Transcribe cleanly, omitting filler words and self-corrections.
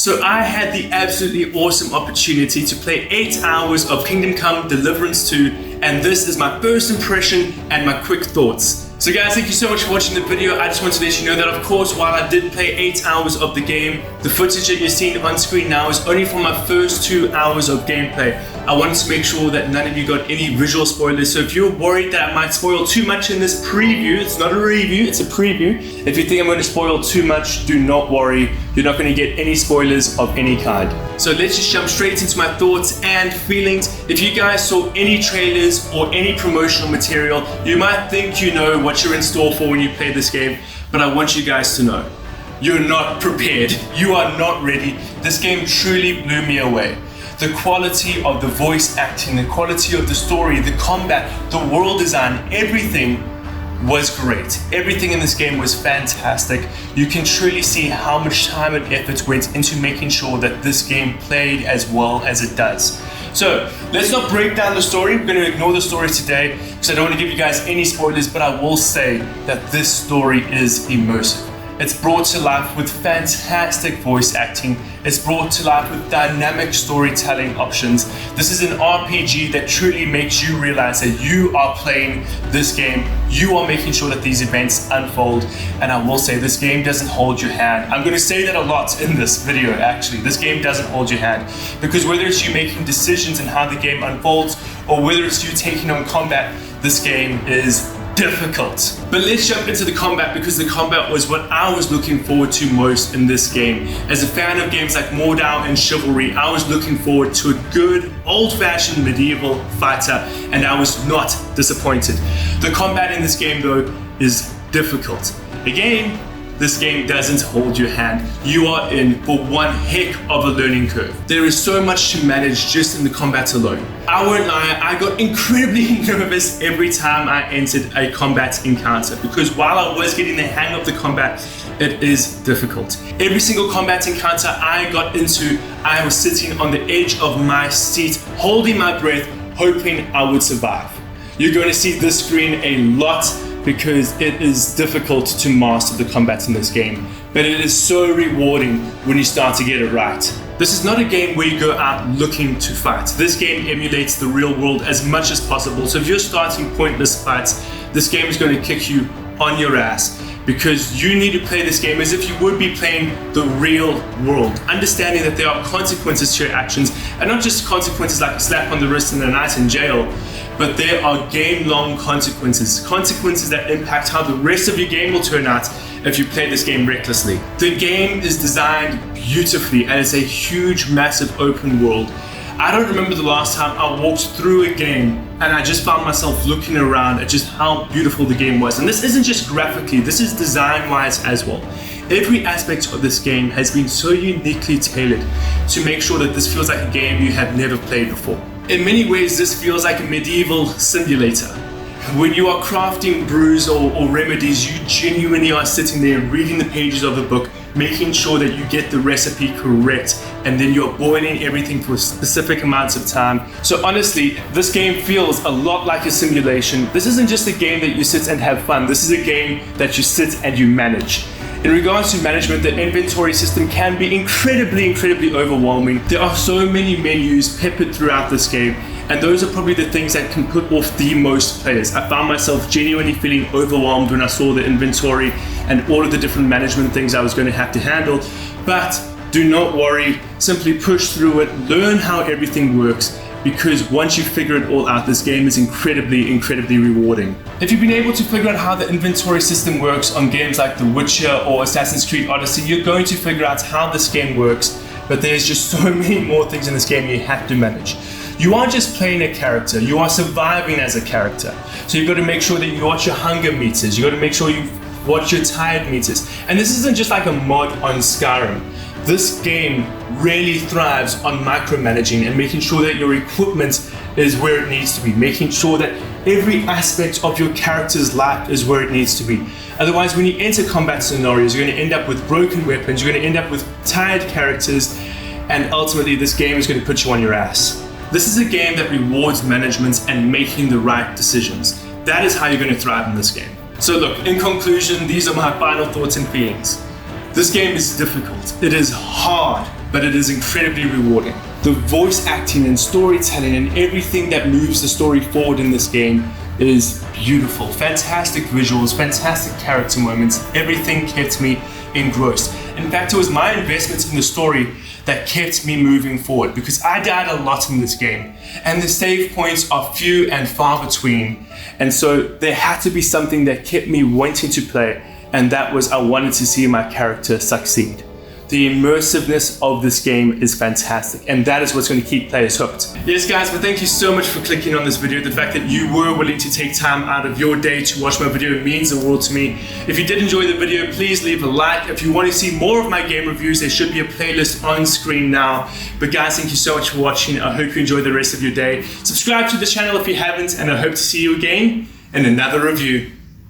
So I had the absolutely awesome opportunity to play 8 hours of Kingdom Come Deliverance II, and this is my first impression and my quick thoughts. So guys, thank you so much for watching the video. I just want to let you know that of course, while I did play 8 hours of the game, the footage that you're seeing on screen now is only from my first 2 hours of gameplay. I wanted to make sure that none of you got any visual spoilers. So if you're worried that I might spoil too much in this preview, it's not a review, it's a preview. If you think I'm going to spoil too much, do not worry. You're not going to get any spoilers of any kind. So let's just jump straight into my thoughts and feelings. If you guys saw any trailers or any promotional material, you might think you know what you're in store for when you play this game, but I want you guys to know, you're not prepared. You are not ready. This game truly blew me away. The quality of the voice acting, the quality of the story, the combat, the world design, everything was great. Everything in this game was fantastic. You can truly see how much time and effort went into making sure that this game played as well as it does. So let's not break down the story. We're going to ignore the story today because I don't want to give you guys any spoilers, but I will say that this story is immersive. It's brought to life with fantastic voice acting. It's brought to life with dynamic storytelling options. This is an RPG that truly makes you realize that you are playing this game. You are making sure that these events unfold. And I will say this game doesn't hold your hand. I'm going to say that a lot in this video actually. This game doesn't hold your hand. Because whether it's you making decisions in how the game unfolds or whether it's you taking on combat, this game is difficult. But let's jump into the combat because the combat was what I was looking forward to most in this game. As a fan of games like Mordau and Chivalry, I was looking forward to a good old-fashioned medieval fighter, and I was not disappointed. The combat in this game though is difficult. Again, this game doesn't hold your hand. You are in for one heck of a learning curve. There is so much to manage just in the combat alone. I won't lie, I got incredibly nervous every time I entered a combat encounter because while I was getting the hang of the combat, it is difficult. Every single combat encounter I got into, I was sitting on the edge of my seat, holding my breath, hoping I would survive. You're going to see this screen a lot because it is difficult to master the combat in this game, but it is so rewarding when you start to get it right. This is not a game where you go out looking to fight. This game emulates the real world as much as possible, so if you're starting pointless fights, this game is going to kick you on your ass because you need to play this game as if you would be playing the real world, understanding that there are consequences to your actions, and not just consequences like a slap on the wrist and a night in jail, but there are game-long consequences. Consequences that impact how the rest of your game will turn out if you play this game recklessly. The game is designed beautifully and it's a huge, massive open world. I don't remember the last time I walked through a game and I just found myself looking around at just how beautiful the game was. And this isn't just graphically, this is design-wise as well. Every aspect of this game has been so uniquely tailored to make sure that this feels like a game you have never played before. In many ways, this feels like a medieval simulator. When you are crafting brews or remedies, you genuinely are sitting there reading the pages of the book, making sure that you get the recipe correct, and then you're boiling everything for specific amounts of time. So honestly, this game feels a lot like a simulation. This isn't just a game that you sit and have fun. This is a game that you sit and you manage. In regards to management, the inventory system can be incredibly overwhelming. There are so many menus peppered throughout this game, and those are probably the things that can put off the most players. I found myself genuinely feeling overwhelmed when I saw the inventory and all of the different management things I was going to have to handle. But do not worry, simply push through it, learn how everything works, because once you figure it all out, this game is incredibly rewarding. If you've been able to figure out how the inventory system works on games like The Witcher or Assassin's Creed Odyssey, you're going to figure out how this game works, but there's just so many more things in this game you have to manage. You aren't just playing a character, you are surviving as a character. So you've got to make sure that you watch your hunger meters, you've got to make sure you watch your tired meters. And this isn't just like a mod on Skyrim. This game really thrives on micromanaging and making sure that your equipment is where it needs to be, making sure that every aspect of your character's life is where it needs to be. Otherwise, when you enter combat scenarios, you're going to end up with broken weapons, you're going to end up with tired characters, and ultimately this game is going to put you on your ass. This is a game that rewards management and making the right decisions. That is how you're going to thrive in this game. So look, in conclusion, these are my final thoughts and feelings. This game is difficult. It is hard. but it is incredibly rewarding. The voice acting and storytelling and everything that moves the story forward in this game is beautiful. Fantastic visuals, fantastic character moments, everything kept me engrossed. In fact, it was my investment in the story that kept me moving forward, because I died a lot in this game and the save points are few and far between, and so there had to be something that kept me wanting to play, and that was I wanted to see my character succeed. The immersiveness of this game is fantastic, and that is what's going to keep players hooked. Yes guys, but thank you so much for clicking on this video. The fact that you were willing to take time out of your day to watch my video means the world to me. If you did enjoy the video, please leave a like. If you want to see more of my game reviews, there should be a playlist on screen now. But guys, thank you so much for watching. I hope you enjoy the rest of your day. Subscribe to the channel if you haven't, and I hope to see you again in another review.